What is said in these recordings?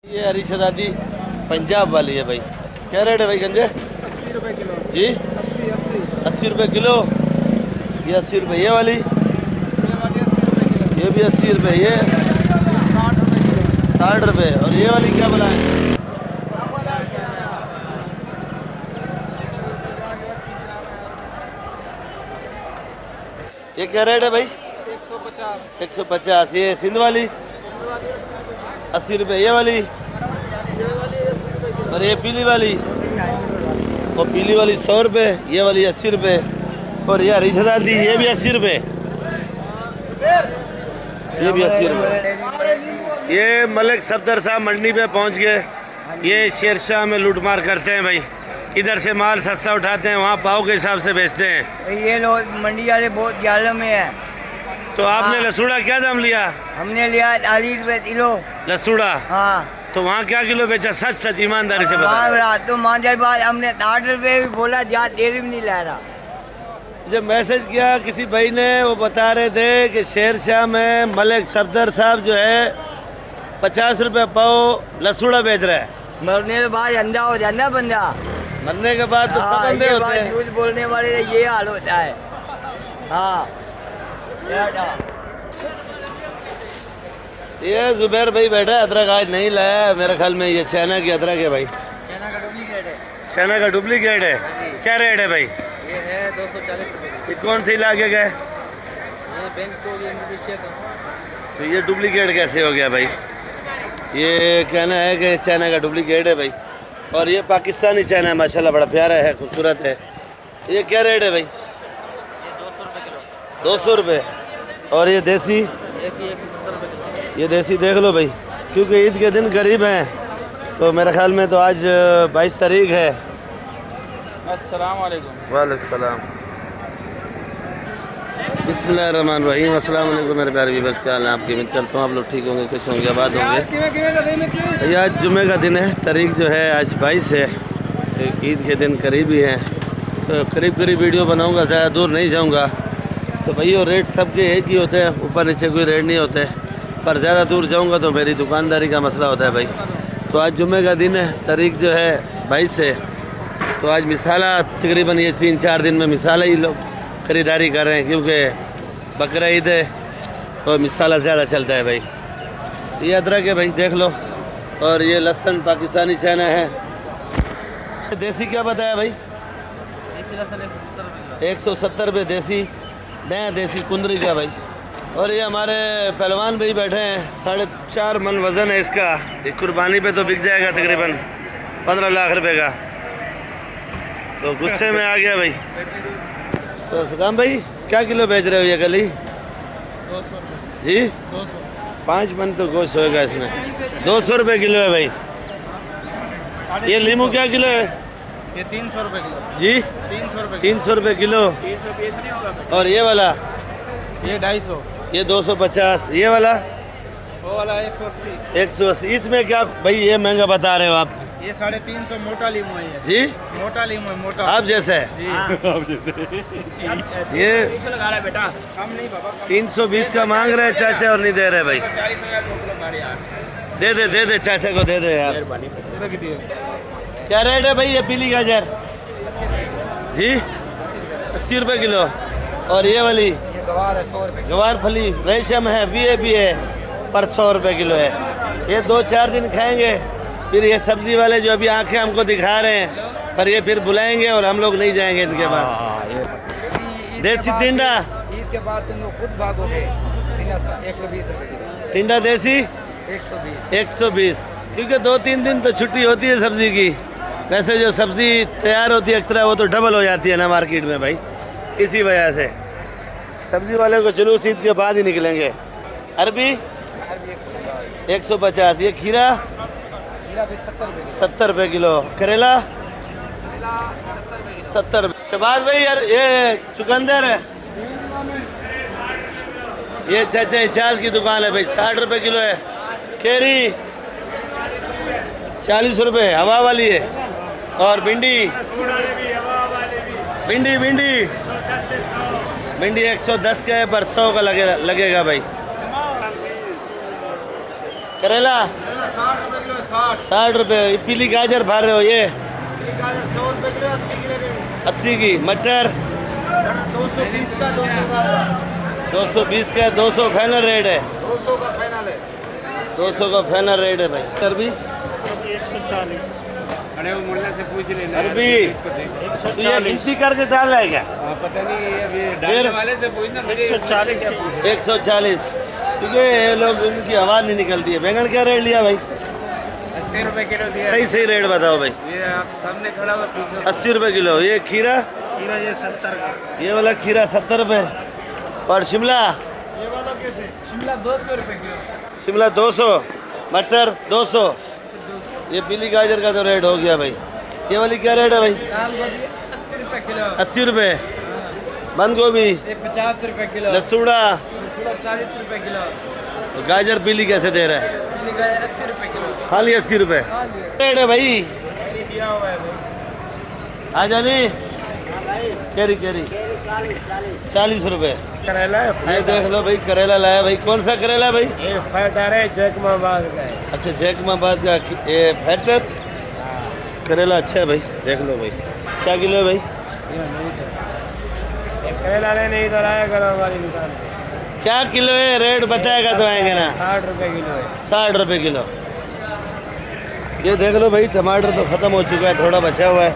ये हरी शदादी पंजाब वाली है भाई। क्या रेट है भाई गंजे? 80 रुपये किलो जी, 80 रुपये किलो। ये 80 रुपये ये वाली, वाली 80 रुपये किलो, ये भी 80 रुपये, ये 60 रुपये किलो। 60 रुपये। और ये वाली क्या बनाए? ये क्या रेट है भाई? 150 150। ये सिंध वाली 80 रुपये, ये वाली। और ये पीली वाली, और पीली वाली 100 रुपये, ये वाली 80 रुपये। और ये हरी शदादी ये भी 80 रुपये, ये भी 80 रुपये। ये मलिक सफदर साहब मंडी पे पहुंच गए। ये शेरशाह में लूटमार करते हैं भाई। इधर से माल सस्ता उठाते हैं, वहाँ पाव के हिसाब से बेचते हैं। ये लोग मंडी वाले बहुत जाल में है। तो आपने लसूड़ा क्या दाम लिया? हमने लिया 40 रुपये किलो लसूड़ा। हाँ, तो वहाँ क्या किलो बेचा? सच सच ईमानदारी से बता। रात तो मांझर बाद हमने 60 रुपये भी बोला, जा देर भी नहीं ला रहा। जब मैसेज किया किसी भाई ने, वो बता रहे थे कि शेरशाह में मलिक सफदर साहब जो है 50 रुपये पाव लसूड़ा बेच रहा है। मरने के बाद अंधा हो जाता बंदा। मरने के बाद तो सब हाँ, अंधे ये होते बात हैं। झूठ बोलने वाले का ये हाल होता है। हाँ, ये जुबैर भाई बैठा है, अदरक आज नहीं लाया है मेरे ख्याल में। ये चाइना की अदरक है भाई, चाइना का डुप्लीकेट है। चाइना का डुप्लीकेट है। क्या रेट है भाई? ये है 240 रुपये। ये कौन सी इलाके का है? ये बैंक को ये इंडोनेशिया का। तो ये डुप्लीकेट कैसे हो गया भाई? ये कहना है कि चाइना का डुप्लीकेट है भाई। और ये पाकिस्तानी चाइना है, माशाल्लाह बड़ा प्यारा है, खूबसूरत है। ये क्या रेट है भाई? ये 200 रुपये किलो। 200 रुपये। और ये देसी? 170 रुपये किलो। ये देसी देख लो भाई, क्योंकि ईद के दिन करीब हैं, तो मेरे ख्याल में तो आज 22 तारीख है। अस्सलाम वालेकुम। वालेकुम सलाम। बिस्मिल्लाहिर्रहमानिर्रहीम। अस्सलाम वालेकुम मेरे प्यारे व्यूअर्स, क्या हाल है आपकी? उम्मीद करता हूँ आप लोग ठीक होंगे, खुश होंगे, आबाद होंगे। ये आज जुमे का दिन है, तारीख जो है आज 22 है, तो ईद के दिन करीब ही हैं, तो करीब करीब वीडियो बनाऊँगा, ज़्यादा दूर नहीं जाऊँगा। तो भाई और रेट सबके एक ही होते हैं, ऊपर नीचे कोई रेट नहीं होते, पर ज़्यादा दूर जाऊँगा तो मेरी दुकानदारी का मसला होता है भाई। तो आज जुमे का दिन है, तारीख जो है 22 है, तो आज मिसाला तकरीबन ये 3-4 दिन में मिसाला ही लोग ख़रीदारी कर रहे हैं, क्योंकि बकरा ईद है और मिसाला ज़्यादा चलता है भाई। ये अदरक है भाई, देख लो। और ये लहसुन पाकिस्तानी चाइना है। देसी क्या बताया भाई? 170 रुपये देसी, नया देसी कुंदरी का भाई। और ये हमारे पहलवान भाई बैठे हैं, 4.5 मन वज़न है इसका। ये कुर्बानी पे तो बिक जाएगा तकरीबन 15 लाख रुपए का। तो गुस्से में आ गया भाई। तो सदाम भाई क्या किलो बेच रहे हो ये गली? 200 जी, 200 5 मन तो गोश्त होएगा इसमें। 200 रुपये किलो है भाई। ये लीमू क्या किलो है? ये 300 रुपये किलो। जी, 300 रुपये 300 रुपये किलो। 320 नहीं होगा। और ये वाला? ये 250। ये 250। ये वाला? वो वाला 180। 180। इसमें क्या भाई ये महंगा बता रहे हो आप? ये 350 मोटा लीमू है ये। जी, मोटा लीमू है, मोटा। आप जैसे है जी। ये 300 लगा रहा है बेटा, हम नहीं बाबा। 320 का मांग रहे हैं चाचा और नहीं दे रहे भाई। 40,000 बोतल मारे यार। दे दे चाचा को दे दे यार। मेहरबानी। कितनी है? क्या रेट है भाई ये पीली गाजर? जी, 80 रुपये किलो। और ये वाली ये गवार है 100 रुपये। गवार फली रेशम है, वीआईपी है, पर 100 रुपये किलो है। ये 2-4 दिन खाएंगे, फिर ये सब्जी वाले जो अभी आंखें हमको दिखा रहे हैं, पर ये फिर बुलाएंगे और हम लोग नहीं जाएंगे इनके पास। देसी टिंडा? ईद के बाद तुम लोग खुद भागोगे। 120 रुपये किलो। टिंडा देसी 120। 120, क्योंकि 2-3 दिन तो छुट्टी होती है सब्जी की। वैसे जो सब्जी तैयार होती है एक्स्ट्रा, वो तो डबल हो जाती है ना मार्केट में भाई। इसी वजह से सब्जी वाले को जुलूस ईद के बाद ही निकलेंगे। अरबी 150। ये खीरा 70 रुपये किलो। करेला 70 रुपये। शबाज भाई यार ये चुकंदर है, ये चाचा इचाज की दुकान है भाई, 60 रुपये किलो है। केरी 40 रुपये हवा वाली है। और भिंडी भिंडी भिंडी 110 का है, पर 100 का लगेगा भाई। करेला 60 रुपए किलो 60 60 रुपये। पीली गाजर भर रहे हो ये 100 रुपए किलो 80 की लगेगी 80 की। मटर 220 का 200 का 220 का 200 फाइनल रेट है। 200 का फाइनल है 200 का फाइनल रेट है भाई। अरबी 140 अरे वो मुल्ला से पूछ लेना अरबी तो ये मिक्सी करके डाल रहा है क्या? पता नहीं अभी फिर डालने वाले से पूछना 140 140 क्योंकि ये लोग उनकी आवाज़ नहीं निकलती है। बैंगन क्या रेट लिया भाई? 80 रुपए किलो दिया सही रेट बताओ भाई। ये आप सामने खड़ा हुआ 80 रुपये किलो। ये खीरा खीरा ये 70 का ये वाला खीरा 70 रुपये। और शिमला ये वाला कैसे शिमला 200 रुपए किलो शिमला 200। मटर 200। ये पीली गाजर का तो रेट हो गया भाई। ये वाली क्या रेट है भाई? 80 रुपए किलो 80 रुपये। बंद गोभी ये 50 रुपए किलो लसूड़ा 40 रुपए किलो गाजर पीली कैसे दे रहा है? 80 रुपए किलो खाली 80 रुपये रेट है भाई। दिया हुआ है भाई आ जानी केरी 40 रुपये। करेला है ये देख लो भाई करेला लाया भाई। कौन सा करेला है भाई? ये फाइटर है जैकमाबाद का है अच्छा जैकमाबाद का ये फैटर करेला अच्छा है भाई। देख लो भाई क्या किलो है भाई? ये करेला नहीं इधर आया करो हमारी दुकान पे क्या किलो है? रेट बताएगा तो आएंगे ना। 60 रुपए किलो है 60 रुपये किलो। ये देख लो भाई टमाटर तो ख़त्म हो चुका है थोड़ा बचा हुआ है।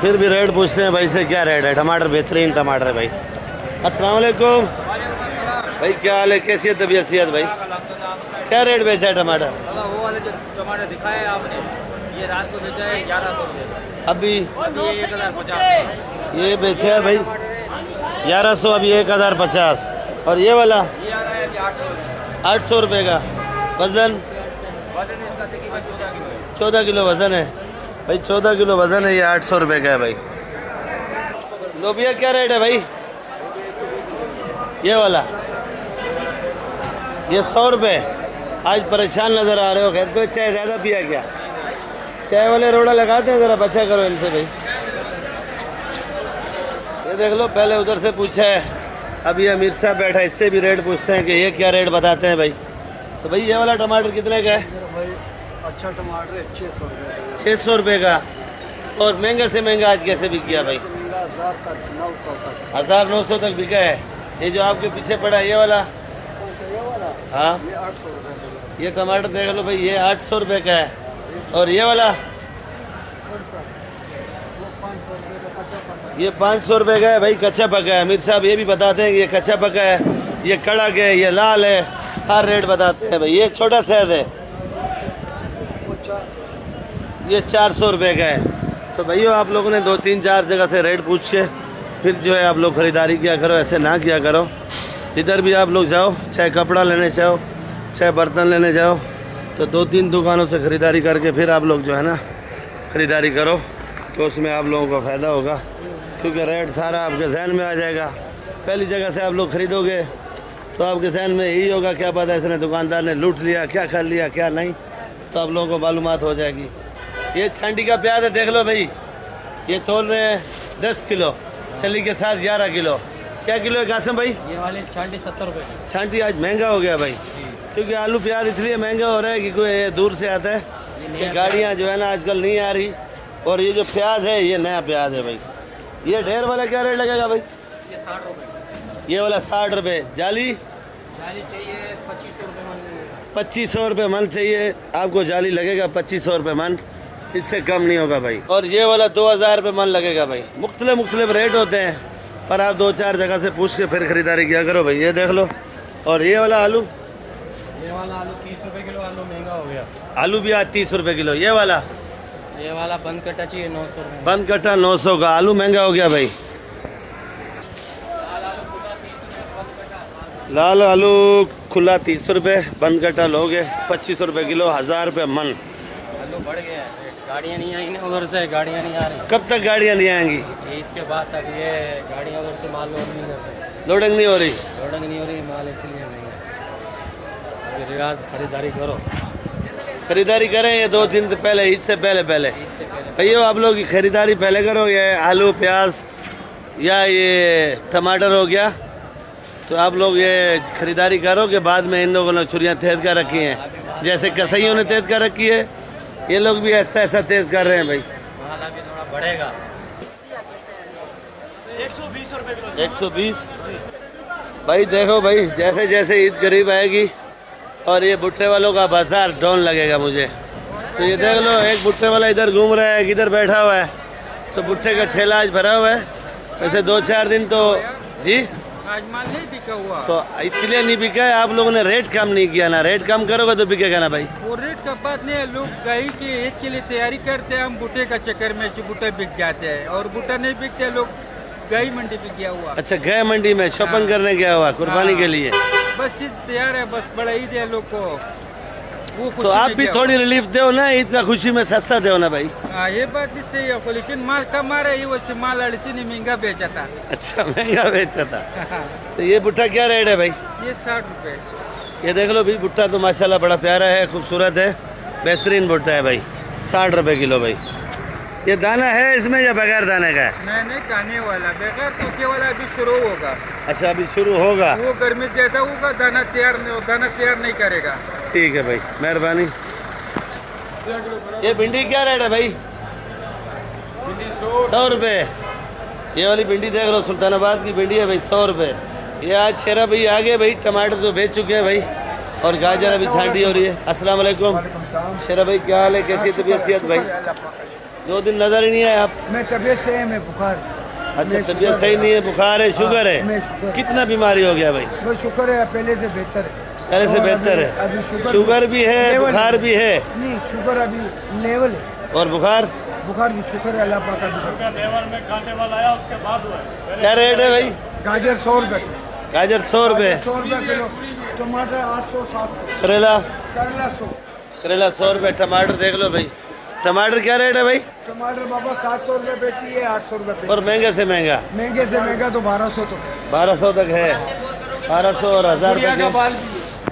फिर भी रेट पूछते हैं भाई से क्या रेट है। टमाटर बेहतरीन टमाटर है भाई। अस्सलाम वालेकुम भाई क्या हाल है? कैसी है तबीयत सेहत भाई? क्या रेट बेचा है टमाटर? वो वाले जो टमाटर दिखाए आपने ये रात को बेचा है 1100 रुपये अभी ये 1050 ये बेचा है भाई 1100 अभी 1050। और ये वाला ये आ रहा है अभी 800 रुपये 800 रुपये का। वज़न वजन इसका तकरीबन 14 किलो है 14 किलो वज़न है भाई। 14 किलो वज़न है। ये 800 रुपये का है भाई। लोबिया क्या रेट है भाई? ये वाला ये 100 रुपये। आज परेशान नज़र आ रहे हो। खैर तो चाय ज़्यादा पिया क्या? चाय वाले रोड़ा लगाते हैं ज़रा बचा करो इनसे भाई। ये देख लो पहले उधर से पूछा है अब ये अमीर साहब बैठा है इससे भी रेट पूछते हैं कि ये क्या रेट बताते हैं भाई। तो भाई ये वाला टमाटर कितने का है? अच्छा टमाटर 600 रुपये 600 रुपये का। और महंगा से महंगा आज कैसे बिक गया भाई? 1000 तक 900 तक 1900 तक बिका है। ये जो आपके पीछे पड़ा है ये वाला ये वाला हाँ ये 800 रुपये ये टमाटर देख लो भाई ये 800 रुपये का है। और ये वाला ये 500 रुपये का है भाई। कच्चा पका है। अमीर साहब ये भी बताते हैं कि ये कच्चा पका है, ये कड़क है, ये लाल है, हर रेट बताते हैं भाई। ये छोटा साइज है ये 400 रुपये का है। तो भैया आप लोगों ने 2-3-4 जगह से रेट पूछ के फिर जो है आप लोग ख़रीदारी किया करो। ऐसे ना किया करो। जिधर भी आप लोग जाओ चाहे कपड़ा लेने जाओ चाहे बर्तन लेने जाओ तो 2-3 दुकानों से ख़रीदारी करके फिर आप लोग जो है ना ख़रीदारी करो तो उसमें आप लोगों को फ़ायदा होगा। क्योंकि रेट सारा आपके जहन में आ जाएगा। पहली जगह से आप लोग ख़रीदोगे तो आपके जहन में यही होगा क्या पता है इसने दुकानदार ने लूट लिया, क्या कर लिया क्या नहीं, तो आप लोगों को मालूमात हो जाएगी। ये छांटी का प्याज है देख लो भाई। ये तोल रहे हैं 10 किलो चली के साथ 11 किलो। क्या किलो है कासिम भाई? ये वाले छांटी 70 रुपये छांटी आज महंगा हो गया भाई क्योंकि आलू प्याज इसलिए महंगा हो रहा है कि कोई ये दूर से आता है कि गाड़ियाँ जो है ना आजकल नहीं आ रही। और ये जो प्याज है ये नया प्याज है भाई। ये ढेर वाला क्या रेट लगेगा भाई? ये 60 रुपये ये वाला 60 रुपये। जाली जाली चाहिए 2500 रुपये मन 2500 रुपये मन चाहिए आपको। जाली लगेगा 2500 रुपये मन, इससे कम नहीं होगा भाई। और ये वाला 2000 रुपये मन लगेगा भाई। मुख्तलिफ रेट होते हैं पर आप 2-4 जगह से पूछ के फिर ख़रीदारी किया करो भाई। ये देख लो। और ये वाला आलू ये वाला आलू 30 रुपये किलो आलू महंगा हो गया। आलू भी आज 30 रुपये किलो। ये वाला बंद कट्टा चाहिए 900 रुपये बंद कट्टा 900 का। आलू महंगा हो गया भाई। लाल आलू खुला 30 रुपये, बंद कट्टा लोगे 2500 रुपये किलो, 1000 रुपये मन। आलू बढ़ गया है। गाड़ियाँ नहीं आई ना उधर से, गाड़ियाँ नहीं आ रही। कब तक गाड़ियाँ नहीं आएंगी? ईद के बाद तक ये गाड़ियाँ उधर से माल लोड नहीं करते, लोडिंग नहीं हो रही। लोडिंग नहीं हो रही माल, इसलिए नहीं है। अभी रिवाज खरीदारी करो, खरीदारी करें ये 2 दिन पहले, इससे पहले भैया आप लोग की खरीदारी पहले करो। ये आलू प्याज या ये टमाटर हो गया तो आप लोग ये खरीदारी करो कि बाद में इन लोगों ने छुरियाँ थेद कर रखी हैं। जैसे कसाईयों ने तेज कर रखी है, ये लोग भी ऐसा ऐसा तेज कर रहे हैं भाई। मसाला भी थोड़ा बढ़ेगा। 120 रुपए किलो। 120 भाई। देखो भाई, जैसे जैसे ईद करीब आएगी और ये भुट्टे वालों का बाजार डाउन लगेगा मुझे। तो ये देख लो, एक भुट्टे वाला इधर घूम रहा है, किधर बैठा हुआ है। तो भुट्टे का ठेला आज भरा हुआ है। वैसे 2-4 दिन तो जी आज माल नहीं बिका हुआ, तो इसलिए नहीं बिका है। आप लोगों ने रेट कम नहीं किया ना, रेट कम करोगे तो बिकेगा ना भाई। वो रेट का बात नहीं है। लोग गाय की ईद के लिए तैयारी करते हैं, हम बूटे का चक्कर में बूटा बिक जाते हैं और बूटा नहीं बिकते, लोग गाय मंडी पे गया हुआ। अच्छा, गए मंडी में शॉपिंग करने गया हुआ कुर्बानी के लिए। बस ईद तैयार है, बस बड़ा ईद है लोग को, वो तो आप भी थोड़ी रिलीफ दो ना, ईद का खुशी में सस्ता दो ना भाई। हाँ, ये बात भी सही है आपको, लेकिन माल कम आ रहा है, वैसे माल अड़ती नहीं महंगा बेचा था। अच्छा, महंगा बेचा था। तो ये भुट्टा क्या रेट है भाई? ये 60 रुपए। ये देख लो भाई, भुट्टा तो माशाल्लाह बड़ा प्यारा है, खूबसूरत है, बेहतरीन भुट्टा है भाई। 60 रुपए किलो भाई। ये दाना है इसमें या बगैर दाने का है? नहीं, दाने वाला, बगैर तोके वाला अभी शुरू होगा। अच्छा, अभी शुरू होगा। वो गर्मी ज्यादा होगा, दाना तैयार नहीं करेगा। ठीक है भाई, मेहरबानी। ये भिंडी क्या रेट है भाई? 100 रुपये। ये वाली भिंडी देख लो, सुल्तानाबाद की भिंडी है भाई, 100 रुपये। ये आज शेरा भाई आ गए भाई, टमाटर तो बेच चुके हैं भाई और गाजर अभी छांटी हो रही है। अस्सलाम वालेकुम शेरा भाई, क्या हाल है, कैसी है तबीयत सेहत भाई? 2 दिन नजर ही नहीं आए आप। मैं तबीयत से है, मैं बुखार। अच्छा, तबीयत सही नहीं है, बुखार है, शुगर है? कितना बीमारी हो गया भाई? बस शुक्र है, पहले से बेहतर है। पहले से बेहतर है? अभी शुगर भी है, बुखार भी है? नहीं, शुगर अभी लेवल है। और बुखार भी शुक्र है अल्लाह पाक का। लेवल में कांटे वाला आया, उसके बाद हुआ है। क्या रेट है भाई? गाजर 100 रुपए। गाजर 100 रुपये। 100 रुपए किलो। टमाटर 800-700। करेला? करेला 100। करेला 100 रुपये। टमाटर देख लो भाई, टमाटर क्या रेट है भाई? टमाटर बाबा 700 रुपए बेची है, 800 रुपए। और महंगे से महंगा? महंगे से महंगा तो 1200 तो 1200 तक है। 1200 और 1000 तक है। बाल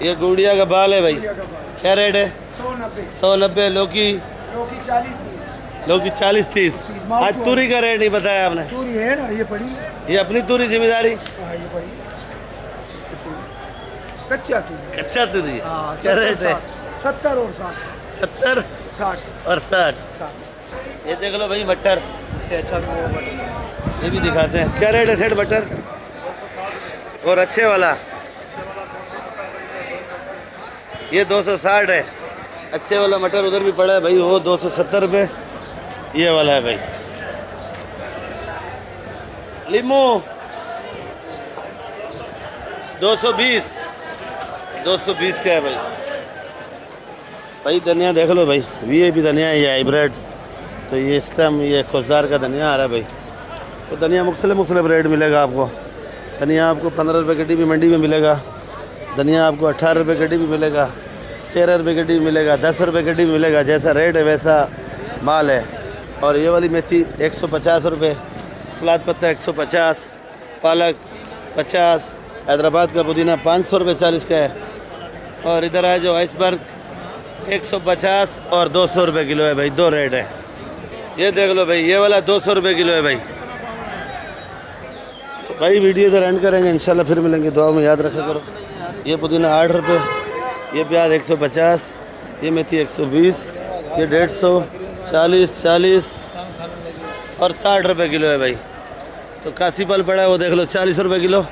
ये गुड़िया का बाल है भाई, क्या रेट है? 190। 190। लौकी? लौकी 40। लौकी 40-30। आज तूरी का रेट नहीं बताया आपने। तूरी है ना, ये पड़ी है। ये अपनी तूरी जिम्मेदारी? हाँ, ये पड़ी है। कच्चा तूरी। कच्चा तूरी? हाँ, क्या रेट है? 70 और 60। 70 60 और 60। ये देख लो भाई, मटर। अच्छा, ये भी दिखाते हैं, क्या रेट है सेठ मटर? और अच्छे वाला ये 260 है। अच्छे वाला मटर उधर भी पड़ा है भाई, वो 270 रुपये। ये वाला है भाई। लीमू 220 का है भाई। भाई धनिया देख लो भाई, वीआईपी धनिया है, ये हाइब्रिड। तो ये इस टाइम ये खुशदार का धनिया आ रहा है भाई। तो धनिया मुख्तलिफ रेट मिलेगा आपको। धनिया आपको 15 रुपये गड्डी भी मंडी में मिलेगा। धनिया आपको 18 रुपये गड्डी भी मिलेगा, 13 रुपये गड्डी भी मिलेगा, 10 रुपये गड्डी भी मिलेगा। जैसा रेट है वैसा माल है। और ये वाली मेथी 150 रुपये, सलाद पत्ता 150, पालक 50, हैदराबाद का पुदीना 500 रुपये 40 का है। और इधर आ जो आइसबर्ग 150 और 200 रुपये किलो है भाई, 2 रेट है। ये देख लो भाई, ये वाला 200 रुपये किलो है भाई। तो भाई वीडियो इधर एंड करेंगे, इंशाल्लाह फिर मिलेंगे, दुआ में याद रखा करो। ये पुदीना 8 रुपये, ये प्याज 150, ये मेथी 120, ये 150, 40 और 60 रुपये किलो है भाई। तो कासी फल पड़ा है, वो देख लो 40 रुपये किलो।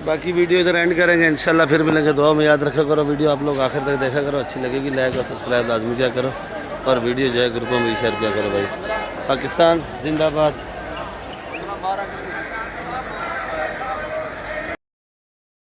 बाकी वीडियो इधर एंड करेंगे, इंशाल्लाह फिर मिलेंगे, दुआ में याद रखा करो। वीडियो आप लोग आखिर तक देखा करो, अच्छी लगेगी लाइक और सब्सक्राइब लाजमी किया करो। और वीडियो जो है ग्रुपों में शेयर किया करो भाई। पाकिस्तान जिंदाबाद।